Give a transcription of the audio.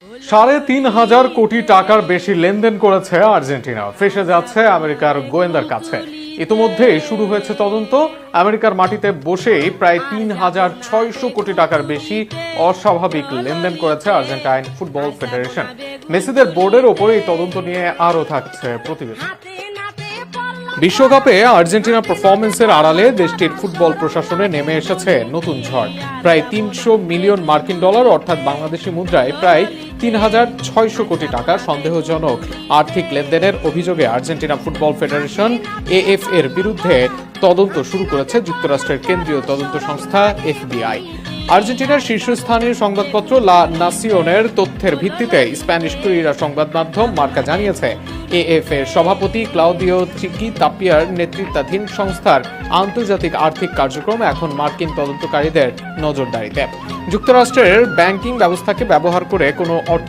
৩,৫০০ কোটি টাকার বেশি লেনদেন করেছে আর্জেন্টিনা, ফেঁসে যাচ্ছে আমেরিকার গোয়েন্দার কাছে। ইতোমধ্যেই শুরু হয়েছে তদন্ত। আমেরিকার মাটিতে বসেই প্রায় ৩,৬০০ কোটি টাকার বেশি অস্বাভাবিক লেনদেন করেছে আর্জেন্টাইন ফুটবল ফেডারেশন। মেসিদের বোর্ডের ওপর এই তদন্ত নিয়ে আরও থাকছে প্রতিবেদন। বিশ্বকাপে আর্জেন্টিনার পারফরমেন্সের আড়ালে দেশটির ফুটবল প্রশাসনে নেমে এসেছে নতুন ঝড়। প্রায় ৩০০ মিলিয়ন মার্কিন ডলার অর্থাৎ বাংলাদেশি মুদ্রায় প্রায় ৩,৬০০ কোটি টাকা সন্দেহজনক আর্থিক লেনদেনের অভিযোগে আর্জেন্টিনা ফুটবল ফেডারেশন এএফ এর বিরুদ্ধে তদন্ত শুরু করেছে যুক্তরাষ্ট্রের কেন্দ্রীয় তদন্ত সংস্থা এফবিআই। আর্জেন্টিনার শীর্ষস্থানীয় সংবাদপত্র লা নাসিওনের তথ্যের ভিত্তিতে স্প্যানিশ ক্রীড়া সংবাদ মাধ্যম মার্কা জানিয়েছে, এএফ এর সভাপতি ক্লাউদিও চিকি তাপিয়ার নেতৃত্বাধীন সংস্থার আন্তর্জাতিক আর্থিক কার্যক্রম এখন মার্কিন তদন্তকারীদের নজরদারিতে। যুক্তরাষ্ট্রের ব্যাংকিং ব্যবস্থাকে ব্যবহার করে কোনো অর্থ